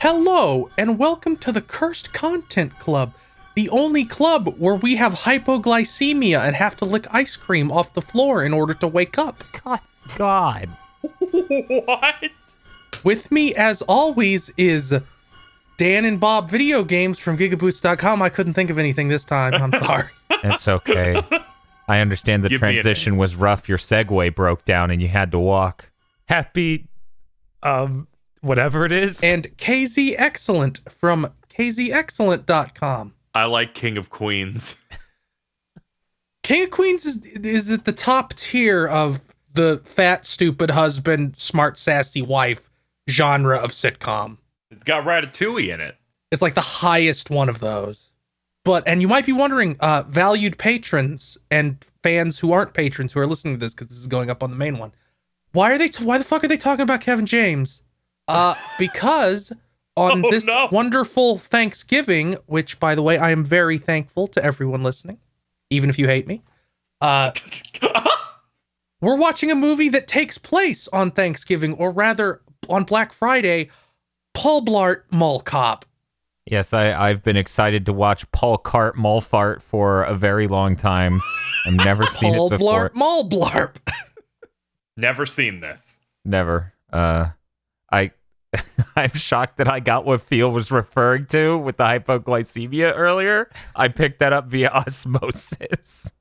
Hello, and welcome to the Cursed Content Club, the only club where we have hypoglycemia and have to lick ice cream off the floor in order to wake up. God. What? With me, as always, is Dan and Bob Video Games from GigaBoots.com. I couldn't think of anything this time. I'm sorry. It's okay. I understand the Give me transition was rough. Your segue broke down and you had to walk. Happy, whatever it is. And KZ Excellent from KZExcellent.com. I like King of Queens. King of Queens is at the top tier of the fat, stupid husband, smart, sassy wife genre of sitcom. It's got Ratatouille in it. It's like the highest one of those. And you might be wondering, valued patrons and fans who aren't patrons who are listening to this, because this is going up on the main one. Why the fuck are they talking about Kevin James? Because on wonderful Thanksgiving, which, by the way, I am very thankful to everyone listening, even if you hate me, we're watching a movie that takes place on Thanksgiving, or rather on Black Friday, Paul Blart Mall Cop. Yes, I've been excited to watch Paul Cart Mall Fart for a very long time. I've never seen it before. Paul Blart Mall Blarp. Never seen this. Never. I'm shocked that I got what Phil was referring to with the hypoglycemia earlier. I picked that up via osmosis.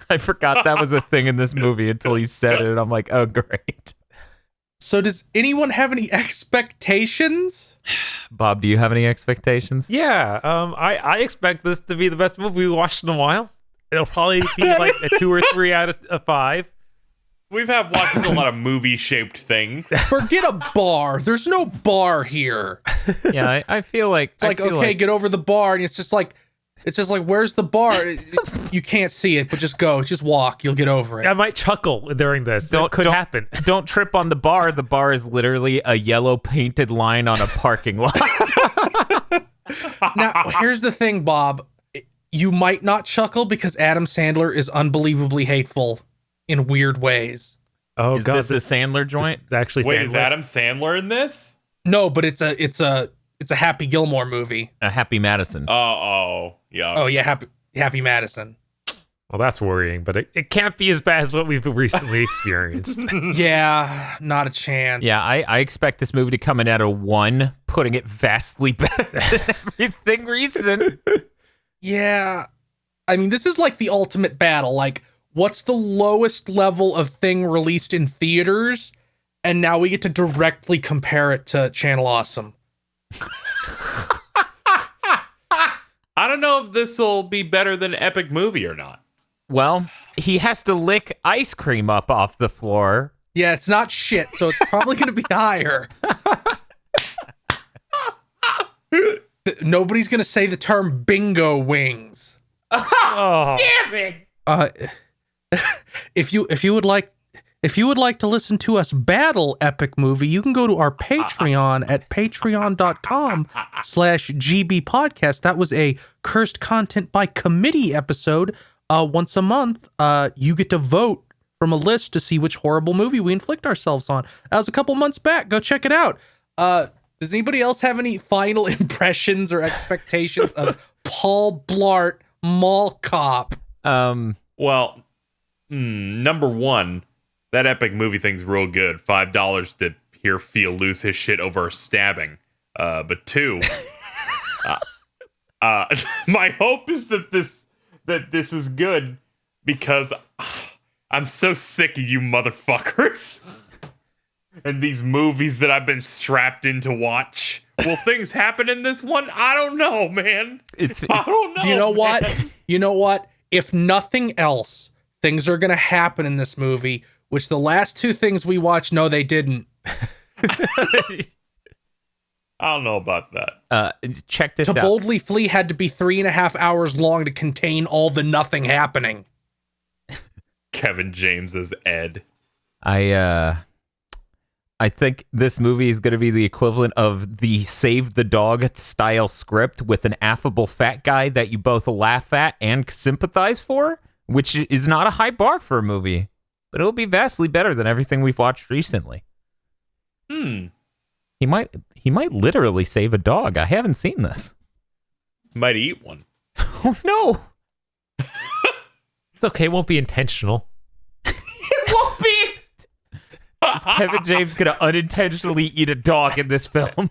I forgot that was a thing in this movie until he said it, and I'm like, oh, great. So does anyone have any expectations? Bob, do you have any expectations? Yeah, I expect this to be the best movie we watched in a while. It'll probably be like a 2 or 3 out of 5. We've watched a lot of movie-shaped things. Forget a bar. There's no bar here. Yeah, I feel like... It's like, okay, get over the bar, and it's just like, where's the bar? You can't see it, but just go. Just walk. You'll get over it. I might chuckle during this. It could happen. Don't trip on the bar. The bar is literally a yellow painted line on a parking lot. Now, here's the thing, Bob. You might not chuckle because Adam Sandler is unbelievably hateful in weird ways. Oh, is God. This a Sandler joint? It's actually Wait, Sandler. is Adam Sandler in this? No, but it's a Happy Gilmore movie. A Happy Madison. Yeah. Oh yeah, Happy Madison. Well, that's worrying, but it can't be as bad as what we've recently experienced. Yeah, not a chance. Yeah, I expect this movie to come in at a 1, putting it vastly better than everything recent. Yeah. I mean, this is like the ultimate battle. Like, what's the lowest level of thing released in theaters? And now we get to directly compare it to Channel Awesome. I don't know if this will be better than Epic Movie or not. Well, he has to lick ice cream up off the floor. Yeah, it's not shit, so it's probably going to be higher. Nobody's going to say the term bingo wings. Oh, Damn it! If you would like to listen to us battle Epic Movie, you can go to our Patreon at patreon.com/GB podcast. That was a Cursed Content by Committee episode. Once a month, you get to vote from a list to see which horrible movie we inflict ourselves on. That was a couple months back. Go check it out. Does anybody else have any final impressions or expectations of Paul Blart Mall Cop? Well, number one, that Epic Movie thing's real good. $5 to hear Phil lose his shit over a stabbing. But 2, my hope is that this is good because I'm so sick of you motherfuckers and these movies that I've been strapped in to watch. Will things happen in this one? I don't know, man. I don't know. You know what? Man. You know what? If nothing else, things are going to happen in this movie, which the last 2 things we watched, no, they didn't. I don't know about that. Check this To out. Boldly Flee had to be 3.5 hours long to contain all the nothing happening. Kevin James as Ed. I think this movie is going to be the equivalent of the Save the Dog style script with an affable fat guy that you both laugh at and sympathize for, which is not a high bar for a movie, but it'll be vastly better than everything we've watched recently. He He might literally save a dog. I haven't seen this. Might eat one. Oh, no. It's okay. It won't be intentional. It won't be. Is Kevin James going to unintentionally eat a dog in this film?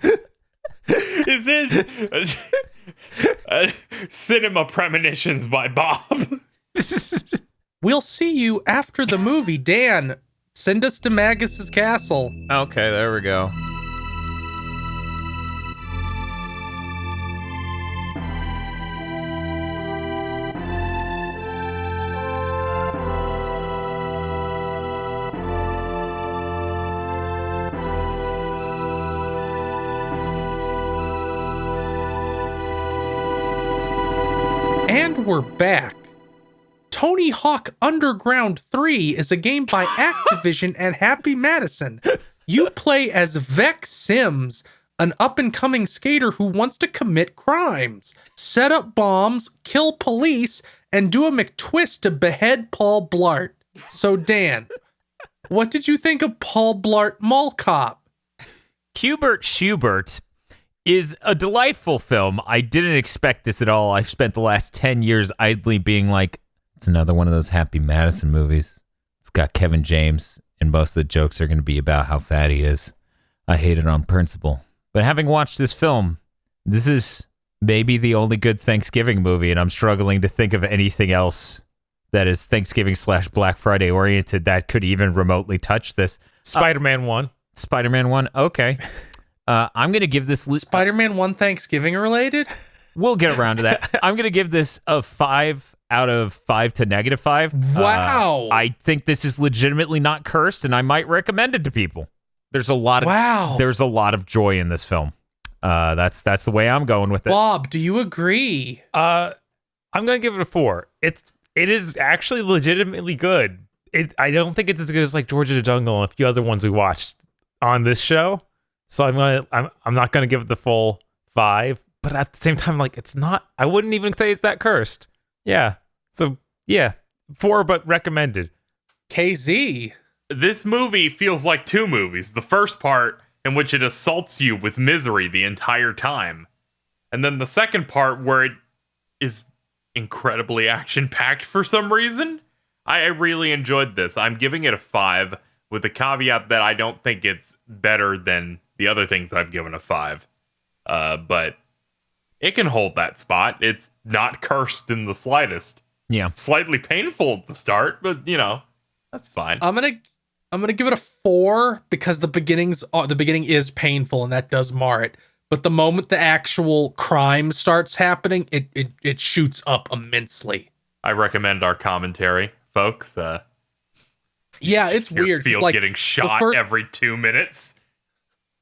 Is it Cinema Premonitions by Bob? We'll see you after the movie. Dan, send us to Magus's castle. Okay, there we go. And we're back. Tony Hawk Underground 3 is a game by Activision and Happy Madison. You play as Vex Sims, an up-and-coming skater who wants to commit crimes, set up bombs, kill police, and do a McTwist to behead Paul Blart. So, Dan, what did you think of Paul Blart Mall Cop? Hubert Schubert is a delightful film. I didn't expect this at all. I've spent the last 10 years idly being like, it's another one of those Happy Madison movies. It's got Kevin James, and most of the jokes are going to be about how fat he is. I hate it on principle. But having watched this film, this is maybe the only good Thanksgiving movie, and I'm struggling to think of anything else that is Thanksgiving/Black Friday oriented that could even remotely touch this. Spider-Man 1. Spider-Man 1, okay. I'm going to give this... Spider-Man 1 Thanksgiving related? We'll get around to that. I'm going to give this a 5 out of 5 to -5. Wow. I think this is legitimately not cursed, and I might recommend it to people. There's a lot of joy in this film. That's the way I'm going with it. Bob, do you agree? I'm gonna give it a 4. It is actually legitimately good. I don't think it's as good as like Georgia the Jungle and a few other ones we watched on this show. So I'm not gonna give it the full 5. But at the same time, like it's not. I wouldn't even say it's that cursed. Yeah. So yeah, 4 but recommended. KZ. This movie feels like two movies. The first part, in which it assaults you with misery the entire time. And then the second part, where it is incredibly action-packed for some reason. I really enjoyed this. I'm giving it a 5, with the caveat that I don't think it's better than the other things I've given a 5. But it can hold that spot. It's not cursed in the slightest. Yeah. Slightly painful at the start, but, that's fine. I'm gonna give it a 4 because the beginning is painful and that does mar it. But the moment the actual crime starts happening, it shoots up immensely. I recommend our commentary, folks. Yeah, it's Your weird. field Like, getting shot every 2 minutes.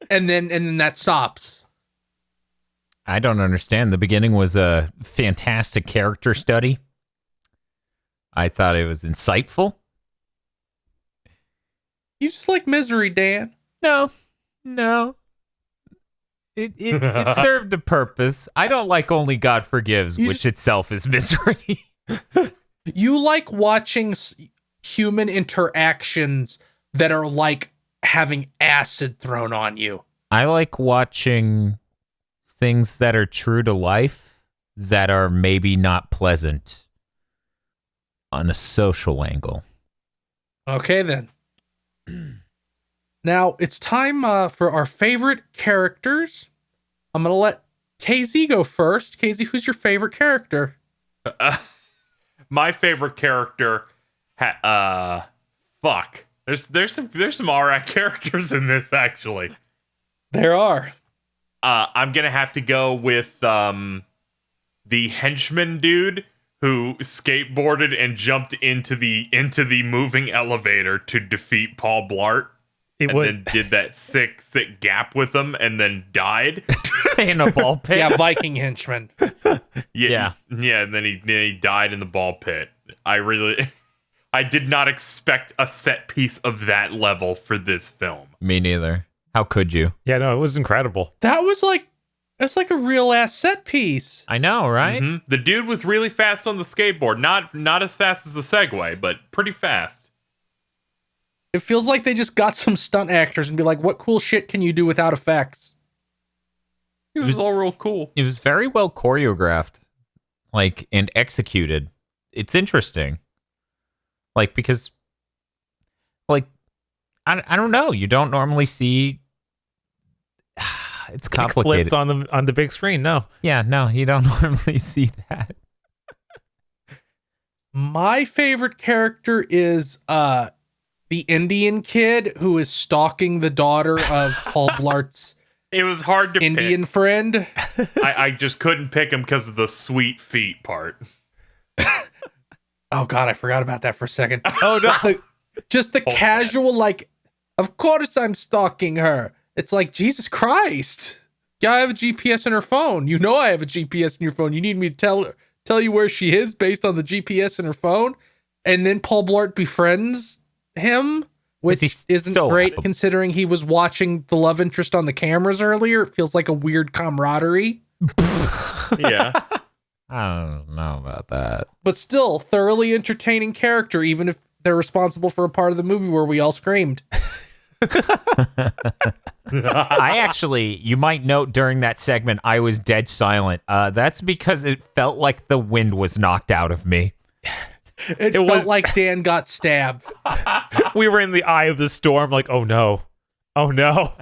and then that stops. I don't understand. The beginning was a fantastic character study. I thought it was insightful. You just like misery, Dan. No. It served a purpose. I don't like Only God Forgives, which itself is misery. You like watching human interactions that are like having acid thrown on you. I like watching things that are true to life that are maybe not pleasant on a social angle. Okay, then. Now, it's time for our favorite characters. I'm going to let KZ go first. KZ, who's your favorite character? My favorite character, fuck. There's some alright characters in this, actually. There are. I'm gonna have to go with the henchman dude who skateboarded and jumped into the moving elevator to defeat Paul Blart. Then did that sick gap with him and then died in a ball pit. Yeah, Viking henchman. Yeah. And then he died in the ball pit. I did not expect a set piece of that level for this film. Me neither. How could you? Yeah, no, it was incredible. That's like a real ass set piece. I know, right? Mm-hmm. The dude was really fast on the skateboard. Not as fast as the Segway, but pretty fast. It feels like they just got some stunt actors and be like, what cool shit can you do without effects? It was all real cool. It was very well choreographed, like, and executed. It's interesting, like, because, like, I don't know. You don't normally see. It's complicated Flips on the big screen. No. Yeah, no, you don't normally see that. My favorite character is the Indian kid who is stalking the daughter of Paul Blart's It was hard to Indian friend. I just couldn't pick him because of the sweet feet part. Oh God, I forgot about that for a second. Oh no. Just the casual, like, of course I'm stalking her. It's like, Jesus Christ. Yeah, I have a GPS in her phone. You know I have a GPS in your phone. You need me to tell you where she is based on the GPS in her phone? And then Paul Blart befriends him, which isn't so great awesome. considering he was watching the love interest on the cameras earlier. It feels like a weird camaraderie. Yeah. I don't know about that. But still, thoroughly entertaining character, even if they're responsible for a part of the movie where we all screamed. I actually, you might note during that segment, I was dead silent. That's because it felt like the wind was knocked out of me. It felt like Dan got stabbed. We were in the eye of the storm, like, oh no. Oh no.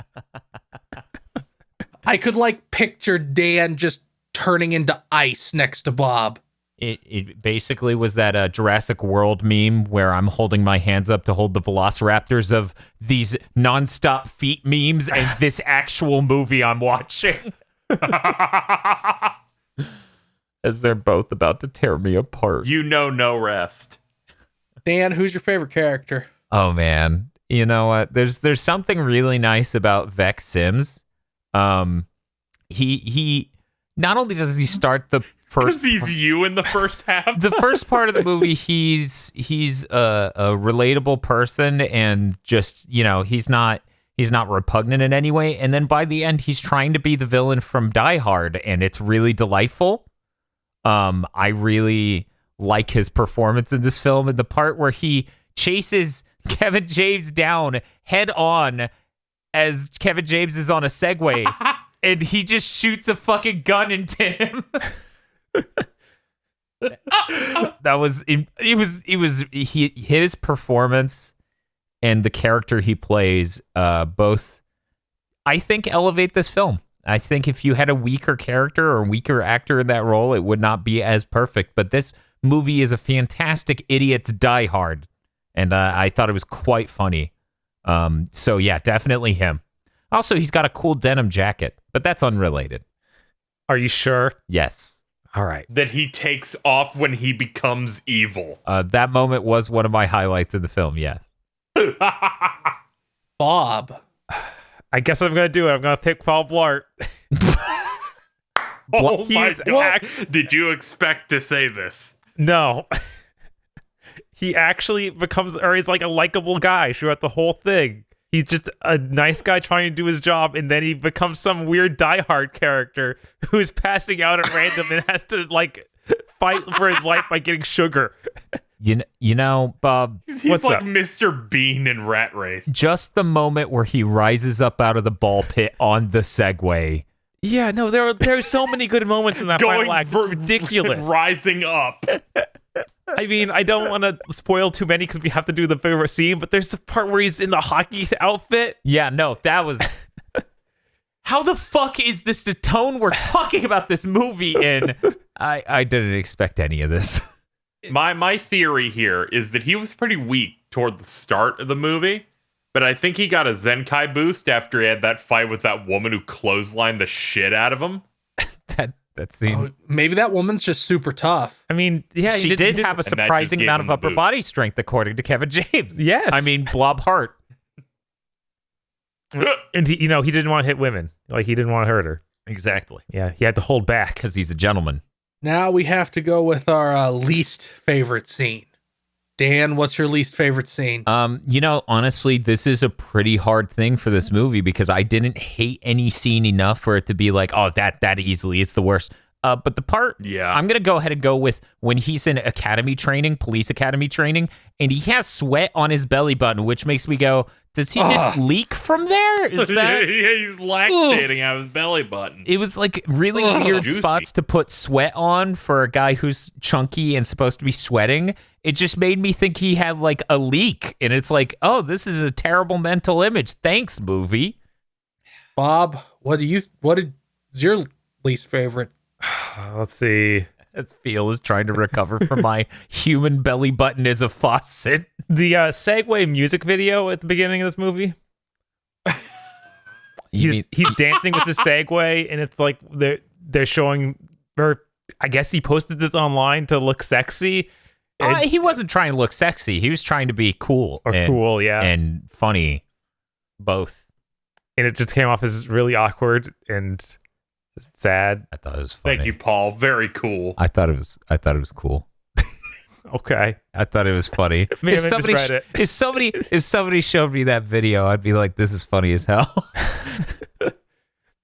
I could like picture Dan just turning into ice next to Bob. It basically was that Jurassic World meme where I'm holding my hands up to hold the velociraptors of these nonstop feet memes and this actual movie I'm watching. As they're both about to tear me apart. You know no rest. Dan, who's your favorite character? Oh man, you know what? There's something really nice about Vex Sims. He not only does he start the Because first he's you in the first half. the first part of the movie, he's a relatable person and just, you know, he's not repugnant in any way. And then by the end, he's trying to be the villain from Die Hard, and it's really delightful. I really like his performance in this film, and the part where he chases Kevin James down head on as Kevin James is on a Segway, and he just shoots a fucking gun into him. His performance and the character he plays both, I think, elevate this film. I think if you had a weaker character or a weaker actor in that role, it would not be as perfect. But this movie is a fantastic idiot's Die Hard, and I thought it was quite funny. So yeah, definitely him. Also, he's got a cool denim jacket, but that's unrelated. Are you sure? Yes. All right. That he takes off when he becomes evil. That moment was one of my highlights of the film, yes. Bob. I guess I'm gonna do it. I'm gonna pick Paul Blart. Oh my He's God. Did you expect to say this? No. He actually becomes, or he's like a likable guy throughout the whole thing. He's just a nice guy trying to do his job, and then he becomes some weird Die Hard character who's passing out at random and has to like fight for his life by getting sugar. You know, Bob, He's What's like up? Mr. Bean in Rat Race. just the moment where he rises up out of the ball pit on the Segway. Yeah, no, there are so many good moments in that final act. It's ridiculous. Rising up. I mean, I don't want to spoil too many because we have to do the favorite scene, but there's the part where he's in the hockey outfit. Yeah, no, that was... How the fuck is this the tone we're talking about this movie in? I didn't expect any of this. My theory here is that he was pretty weak toward the start of the movie, but I think he got a Zenkai boost after he had that fight with that woman who clotheslined the shit out of him. That scene... Oh, maybe that woman's just super tough. I mean, yeah, she did have a And that just surprising gave amount him of the upper boot. body strength, according to Kevin James. Yes. I mean, Blob Hart. and he didn't want to hit women. Like, he didn't want to hurt her. Exactly. Yeah, he had to hold back. Because he's a gentleman. Now we have to go with our least favorite scene. Dan, what's your least favorite scene? You know, honestly, this is a pretty hard thing for this movie because I didn't hate any scene enough for it to be like, oh, that easily, it's the worst. But the part, Yeah. I'm gonna go ahead and go with when he's in academy training, police academy training, and he has sweat on his belly button, which makes me go, does he just leak from there? Is that? Yeah, he's lactating out of his belly button. It was like really weird Juicy. spots to put sweat on for a guy who's chunky and supposed to be sweating. It just made me think he had like a leak, and it's like, oh, this is a terrible mental image. Thanks, movie. Bob, what is your least favorite? Let's see. As Phil is trying to recover from my human belly button as a faucet. The Segway music video at the beginning of this movie. He's dancing with the Segway, and it's like they're showing, or I guess he posted this online to look sexy. He wasn't trying to look sexy. He was trying to be cool. Cool, yeah. And funny. Both. And it just came off as really awkward and sad. I thought it was funny. Thank you, Paul. Very cool. I thought it was cool. Okay. I thought it was funny. Maybe I misread it. If somebody showed me that video, I'd be like, this is funny as hell.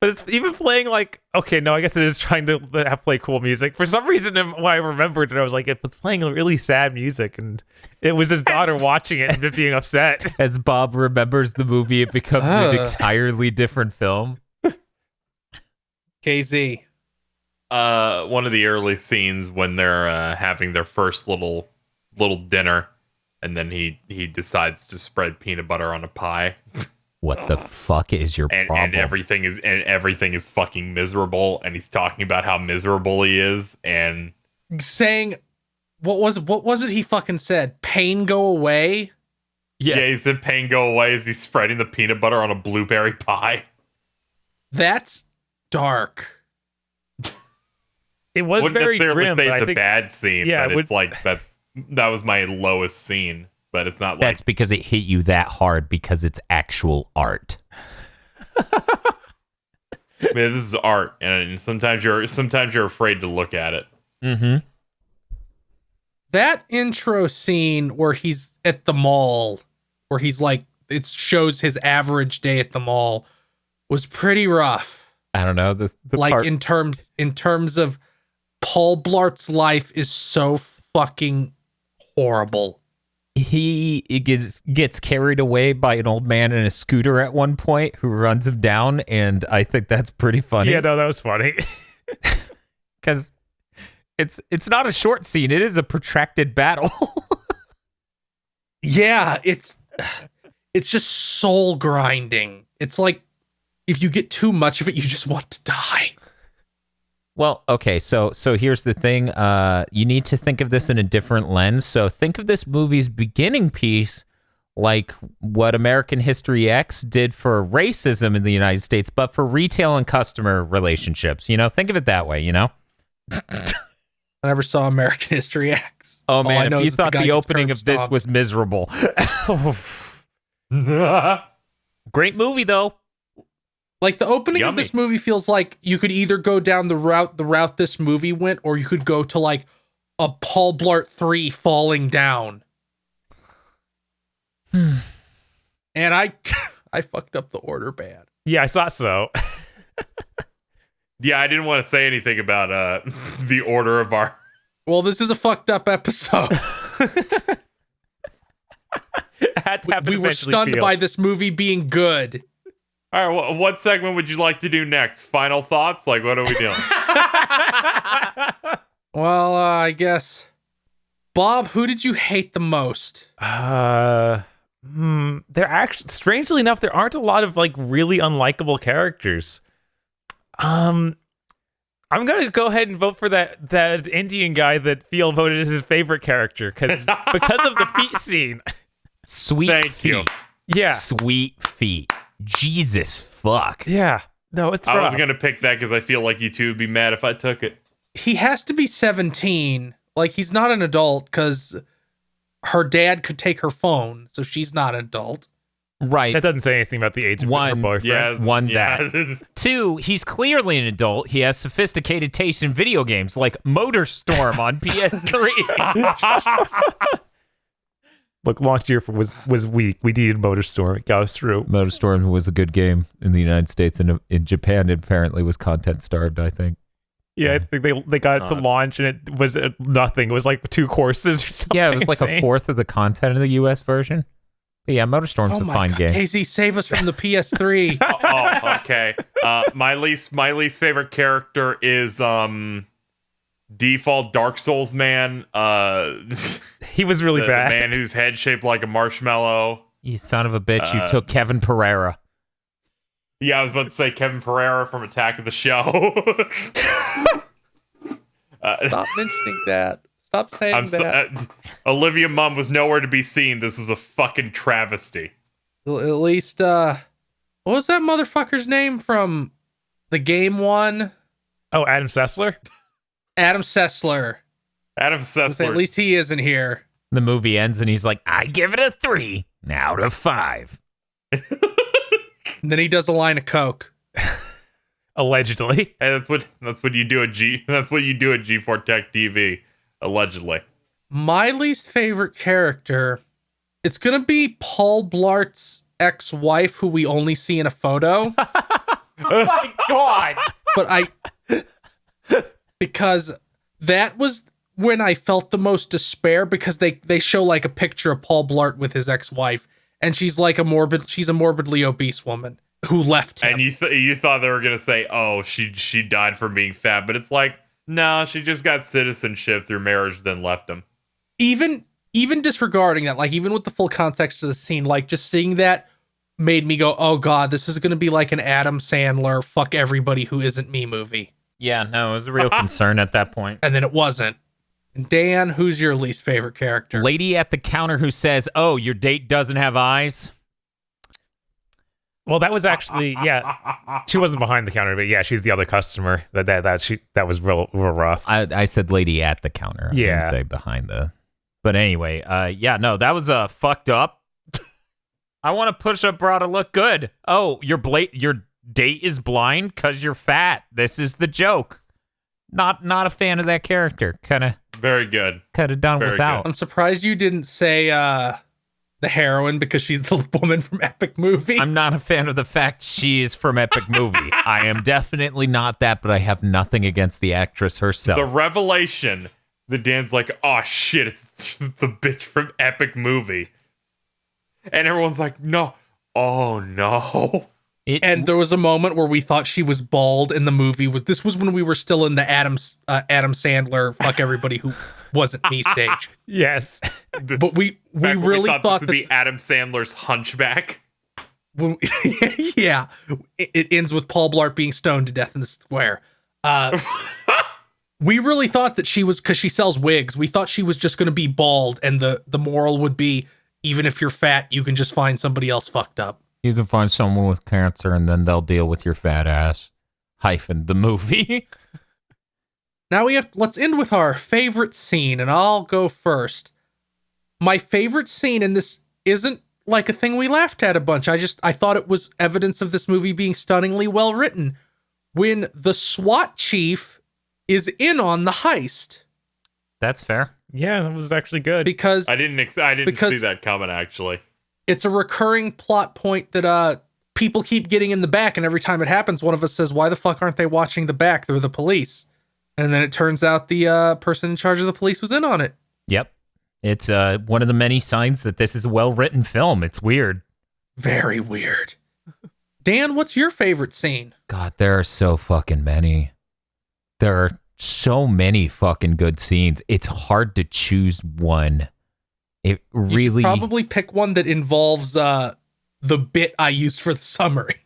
But it's even playing like, okay, no, I guess it is trying to play cool music. For some reason, when I remembered it, I was like, it was playing really sad music, and it was his daughter watching it and just being upset. As Bob remembers the movie, it becomes an entirely different film. KZ. One of the early scenes when they're having their first little dinner, and then he decides to spread peanut butter on a pie. What the fuck is your problem? And everything is fucking miserable, and he's talking about how miserable he is, and saying, what was it he fucking said? Pain go away? Yes. Yeah, he said pain go away as he's spreading the peanut butter on a blueberry pie. That's dark. It was Wouldn't very necessarily grim, say but I it's a think bad scene, yeah, but it it's like that was my lowest scene. But it's not like That's because it hit you that hard because it's actual art. man, this is art, and sometimes you're afraid to look at it. Mm-hmm. That intro scene where he's at the mall, where he's like, it shows his average day at the mall, was pretty rough. I don't know. The like part- in terms of Paul Blart's life is so fucking horrible. He gets carried away by an old man in a scooter at one point who runs him down, and I think that's pretty funny. Yeah, no, that was funny. Because it's not a short scene; it is a protracted battle. Yeah, it's just soul grinding. It's like if you get too much of it, you just want to die. Well, okay, so here's the thing. You need to think of this in a different lens. So think of this movie's beginning piece like what American History X did for racism in the United States, but for retail and customer relationships. You know, think of it that way, you know? I never saw American History X. Oh, All I man, know if you is thought guy the gets opening curb of this stomped. was miserable. Great movie, though. Like the opening of Yummy. this movie feels like you could either go down the route this movie went, or you could go to like a Paul Blart 3 falling down. And I fucked up the order bad. Yeah, I thought so. Yeah, I didn't want to say anything about the order of our. Well, this is a fucked up episode. Had to happen We were eventually, stunned Phil. by this movie being good. All right, what segment would you like to do next? Final thoughts? Like, what are we doing? Well, I guess. Bob, who did you hate the most? There actually, strangely enough, there aren't a lot of like really unlikable characters. I'm gonna go ahead and vote for that Indian guy that Phil voted as his favorite character because of the feet scene. Sweet Thank feet. you. Yeah, Sweet feet. Jesus fuck. yeah. No, it's I was rough. going to pick that because I feel like you two would be mad if I took it. He has to be 17. Like, he's not an adult because her dad could take her phone, so she's not an adult. Right. That doesn't say anything about the age of her One- boyfriend. Yeah, One yeah. Two, he's clearly an adult. He has sophisticated taste in video games like MotorStorm on PS3. Look, launch year was weak. We needed MotorStorm. It got us through. MotorStorm was a good game in the United States, and in Japan it apparently was content starved, I think. Yeah, I think they got it to launch and it was nothing. It was like 2 courses or something. Yeah, it was like a fourth of the content of the US version. But yeah, Motorstorm's a fine game. Casey, save us from the PS3. Okay. My least favorite character is default Dark Souls man. He was really bad. The man whose head shaped like a marshmallow. You son of a bitch! You took Kevin Pereira. Yeah, I was about to say Kevin Pereira from Attack of the Show. Stop mentioning that. Stop saying that. Olivia Munn was nowhere to be seen. This was a fucking travesty. At least, what was that motherfucker's name from the game one? Oh, Adam Sessler? Adam Sessler. Adam Sessler. At least he isn't here. The movie ends and he's like, I give it a 3 out of 5. And then he does a line of coke. Allegedly. And that's what you do at G4 Tech TV. Allegedly. My least favorite character, it's gonna be Paul Blart's ex-wife, who we only see in a photo. Oh my god! But because that was when I felt the most despair, because they show like a picture of Paul Blart with his ex-wife, and she's like a morbidly obese woman who left him. And you thought they were gonna say, oh, she died from being fat, but it's like, no, she just got citizenship through marriage, then left him. Even disregarding that, like even with the full context of the scene, like just seeing that made me go, oh god, this is gonna be like an Adam Sandler fuck everybody who isn't me movie. Yeah, no, it was a real concern at that point. And then it wasn't. Dan, who's your least favorite character? Lady at the counter who says, oh, your date doesn't have eyes? Well, that was actually, yeah. She wasn't behind the counter, but yeah, she's the other customer. That was real rough. I said lady at the counter. I didn't say behind the. But anyway, yeah, no, that was fucked up. I want to push up bra to look good. Oh, your date is blind because you're fat. This is the joke. Not a fan of that character. Kind of very good. Kind of done without. I'm surprised you didn't say the heroine because she's the woman from Epic Movie. I'm not a fan of the fact she is from Epic Movie. I am definitely not that, but I have nothing against the actress herself. The revelation that Dan's like, oh shit, it's the bitch from Epic Movie. And everyone's like, no. Oh no. And there was a moment where we thought she was bald in the movie. This was when we were still in the Adam Sandler fuck everybody who wasn't me stage. Yes. But we really thought this would be Adam Sandler's Hunchback. Yeah. It ends with Paul Blart being stoned to death in the square. We really thought that she was, because she sells wigs, we thought she was just going to be bald, and the moral would be, even if you're fat, you can just find somebody else fucked up. You can find someone with cancer, and then they'll deal with your fat ass. Hyphen the movie. Now let's end with our favorite scene, and I'll go first. My favorite scene, and this isn't like a thing we laughed at a bunch. I thought it was evidence of this movie being stunningly well written. When the SWAT chief is in on the heist. That's fair. Yeah, that was actually good. Because I didn't see that coming, actually. It's a recurring plot point that people keep getting in the back, and every time it happens, one of us says, why the fuck aren't they watching the back? They're the police. And then it turns out the person in charge of the police was in on it. Yep. It's one of the many signs that this is a well-written film. It's weird. Very weird. Dan, what's your favorite scene? God, there are so fucking many. There are so many fucking good scenes. It's hard to choose one. It really... You should probably pick one that involves the bit I used for the summary.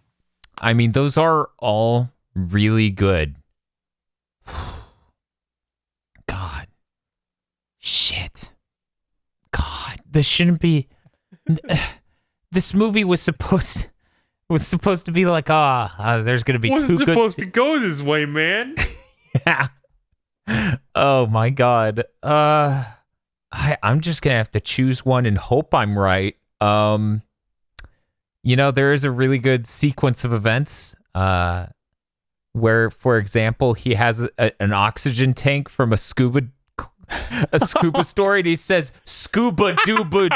I mean, those are all really good. God. Shit. God. This shouldn't be... This movie was supposed to be like, there's going to be two good... Wasn't supposed to go this way, man. Yeah. Oh, my God. I'm just going to have to choose one and hope I'm right. There is a really good sequence of events where, for example, he has an oxygen tank from a scuba story, and he says, scuba doobie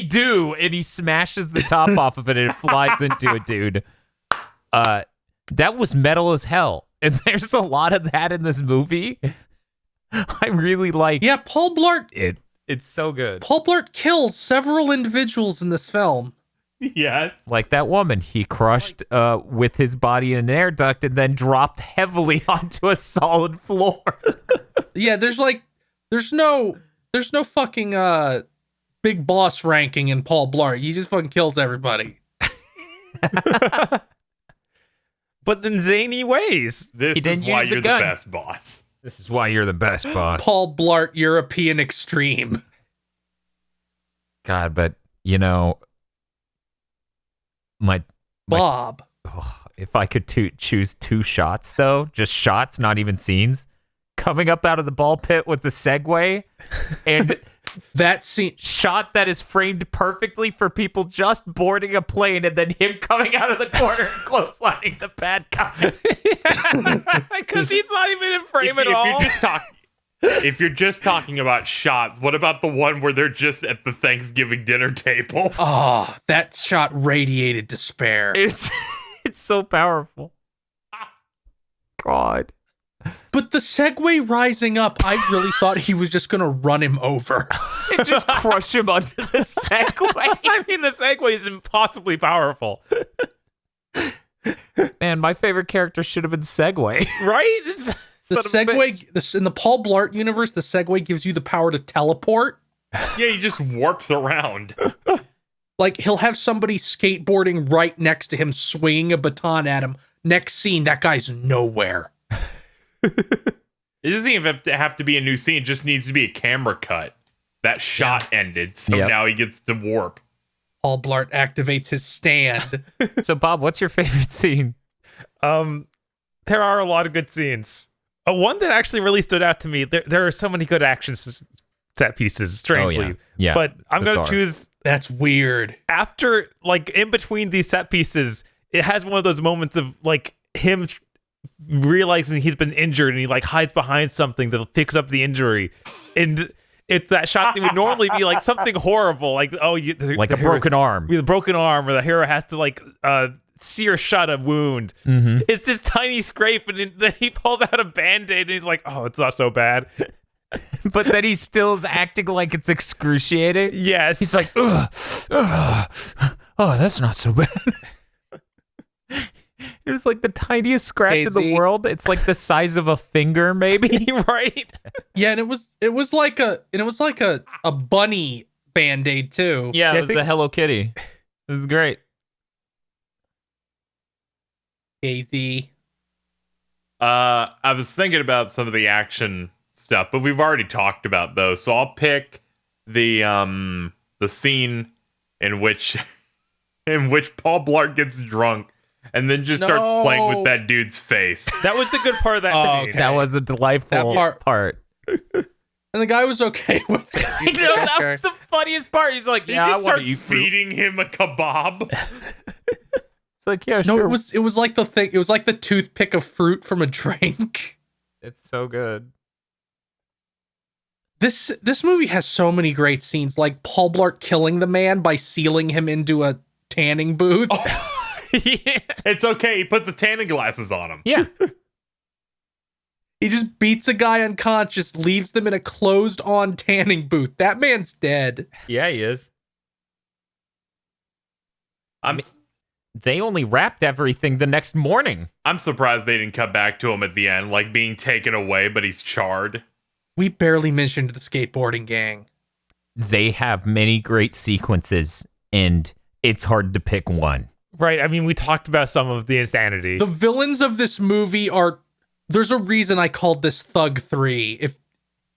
doo, and he smashes the top off of it, and it flies into a dude. That was metal as hell. And there's a lot of that in this movie. I really like Yeah, Paul Blart. it. It's so good. Paul Blart kills several individuals in this film. Yeah. Like that woman, he crushed with his body in an air duct and then dropped heavily onto a solid floor. Yeah, there's no fucking big boss ranking in Paul Blart. He just fucking kills everybody. But in zany ways. This He didn't is why use the you're gun. the best boss. This is why you're the best, boss. Paul Blart European Extreme. God, but you know, my Bob. if I could choose 2 shots though, just shots, not even scenes, coming up out of the ball pit with the Segway, and That scene. shot that is framed perfectly for people just boarding a plane, and then him coming out of the corner and clotheslining the bad guy. Because he's not even in frame If at all. you're just if you're just talking about shots, what about the one where they're just at the Thanksgiving dinner table? Oh, that shot radiated despair. It's so powerful. God. But the Segway rising up, I really thought he was just gonna run him over. And just crush him under the Segway. I mean, the Segway is impossibly powerful. Man, my favorite character should have been Segway. Right? The Son of a bitch. in the Paul Blart universe, the Segway gives you the power to teleport. Yeah, he just warps around. Like, he'll have somebody skateboarding right next to him, swinging a baton at him. Next scene, that guy's nowhere. It doesn't even have to be a new scene. It just needs to be a camera cut. That shot ended, so Yep. now he gets to warp. Paul Blart activates his stand. So, Bob, what's your favorite scene? There are a lot of good scenes. One that actually really stood out to me. There are so many good action set pieces, strangely. Oh, yeah. But I'm going bizarre. to choose That's weird. after, like, in between these set pieces, it has one of those moments of, like, him realizing he's been injured and he, like, hides behind something to fix up the injury. And it's that shot that would normally be, like, something horrible. Like, oh, Like a broken arm. with a broken arm, or the hero has to, like, sear shut a wound. Mm-hmm. It's this tiny scrape, and then he pulls out a band-aid and he's like, oh, it's not so bad. But then he still is acting like it's excruciating. Yes. He's like, ugh, ugh. Oh, that's not so bad. It was like the tiniest scratch in the Daisy. world. It's like the size of a finger, maybe. right. Yeah, and it was like a bunny band-aid too. Yeah, I it was think- the Hello Kitty. This is great. Daisy. I was thinking about some of the action stuff, but we've already talked about those. So I'll pick the scene in which Paul Blart gets drunk and then just starts No. playing with that dude's face. That was the good part of that Oh, scene. okay. That was a delightful That part. And the guy was okay with it. I know, that was the funniest part. He's like, You yeah, I just want start to eat fruit. feeding him a kebab. It's like, yeah, No, sure. it was like the thing. It was like the toothpick of fruit from a drink. It's so good. This movie has so many great scenes, like Paul Blart killing the man by sealing him into a tanning booth. Yeah. It's okay. He put the tanning glasses on him. Yeah. He just beats a guy unconscious, leaves them in a closed-on tanning booth. That man's dead. Yeah, he is. I'm They only wrapped everything the next morning. I'm surprised they didn't cut back to him at the end, like being taken away, but he's charred. We barely mentioned the skateboarding gang. They have many great sequences, and it's hard to pick one. Right. I mean, we talked about some of the insanity. The villains of this movie are... There's a reason I called this Thug 3. If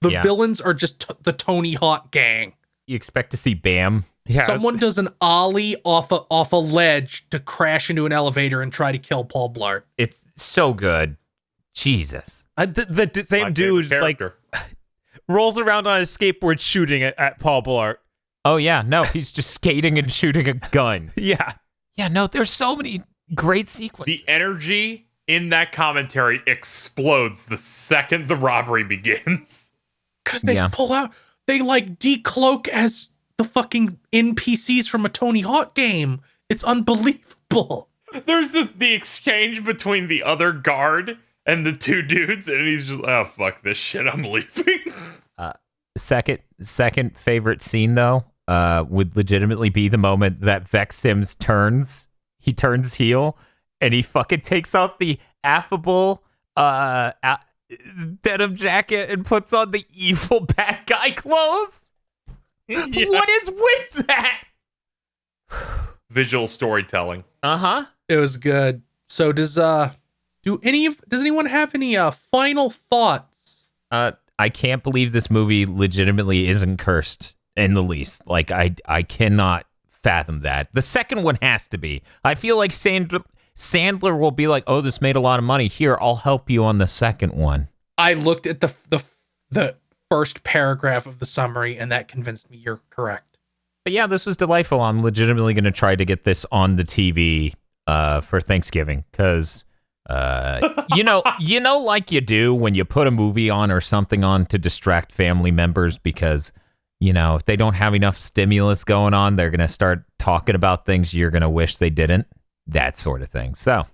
the Yeah. villains are just the Tony Hawk gang. You expect to see Bam. yeah. Someone does an ollie off a ledge to crash into an elevator and try to kill Paul Blart. It's so good. Jesus. The same My dude favorite like character. rolls around on his skateboard shooting at Paul Blart. Oh, yeah. No, he's just skating and shooting a gun. Yeah. Yeah, no, there's so many great sequences. The energy in that commentary explodes the second the robbery begins. Because they Yeah. pull out, they like decloak as the fucking NPCs from a Tony Hawk game. It's unbelievable. There's the exchange between the other guard and the two dudes, and he's just, oh, fuck this shit, I'm leaving. Second favorite scene though would legitimately be the moment that Vex Sims turns heel and he fucking takes off the affable denim jacket and puts on the evil bad guy clothes. Yeah. What is with that? Visual storytelling. It was good. So does anyone have any final thoughts? I can't believe this movie legitimately isn't cursed in the least. Like, I cannot fathom that. The second one has to be. I feel like Sandler will be like, oh, this made a lot of money. Here, I'll help you on the second one. I looked at the first paragraph of the summary, and that convinced me you're correct. But yeah, this was delightful. I'm legitimately going to try to get this on the TV for Thanksgiving because... you know, like you do when you put a movie on or something on to distract family members because, you know, if they don't have enough stimulus going on, they're going to start talking about things you're going to wish they didn't. That sort of thing. So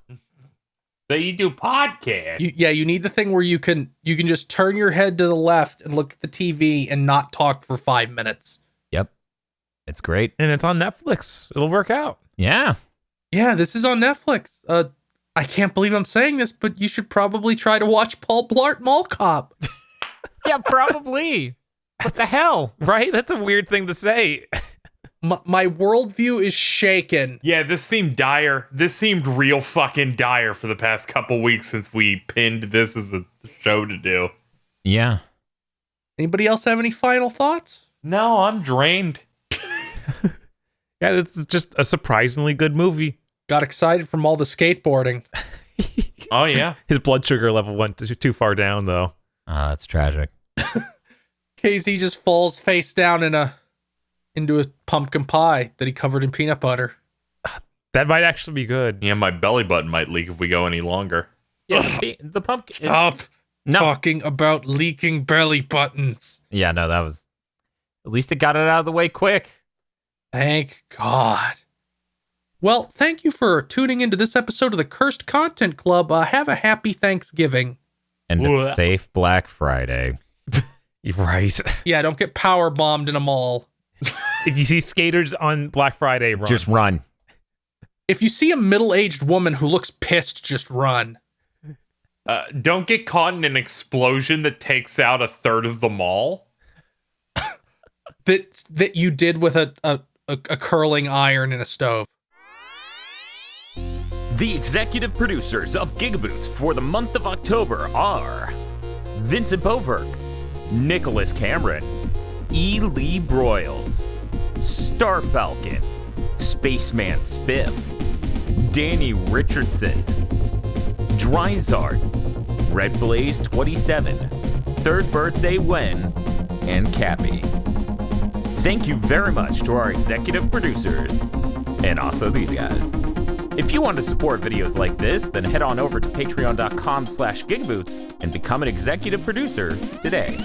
you do podcast. You need the thing where you can just turn your head to the left and look at the TV and not talk for 5 minutes. Yep. It's great. And it's on Netflix. It'll work out. Yeah. Yeah, this is on Netflix. I can't believe I'm saying this, but you should probably try to watch Paul Blart Mall Cop. Yeah, probably. What the hell? Right? That's a weird thing to say. My worldview is shaken. Yeah, this seemed dire. This seemed real fucking dire for the past couple weeks since we pinned this as the show to do. Yeah. Anybody else have any final thoughts? No, I'm drained. Yeah, it's just a surprisingly good movie. Got excited from all the skateboarding. Oh, yeah. His blood sugar level went too far down, though. That's tragic. KZ just falls face down into a pumpkin pie that he covered in peanut butter. That might actually be good. Yeah, my belly button might leak if we go any longer. Yeah, the pumpkin. Stop No. talking about leaking belly buttons. Yeah, no, that was... At least it got it out of the way quick. Thank God. Well, thank you for tuning into this episode of the Cursed Content Club. Have a happy Thanksgiving. And a safe Black Friday. You're right. Yeah, don't get power bombed in a mall. If you see skaters on Black Friday, run. Just run. If you see a middle-aged woman who looks pissed, just run. Don't get caught in an explosion that takes out a third of the mall. That you did with a curling iron in a stove. The executive producers of GigaBoots for the month of October are Vincent Boberg, Nicholas Cameron, E. Lee Broyles, Star Falcon, Spaceman Spiff, Danny Richardson, Dryzard, Red Blaze 27, Third Birthday Wen, and Cappy. Thank you very much to our executive producers, and also these guys. If you want to support videos like this, then head on over to patreon.com/GigaBoots and become an executive producer today.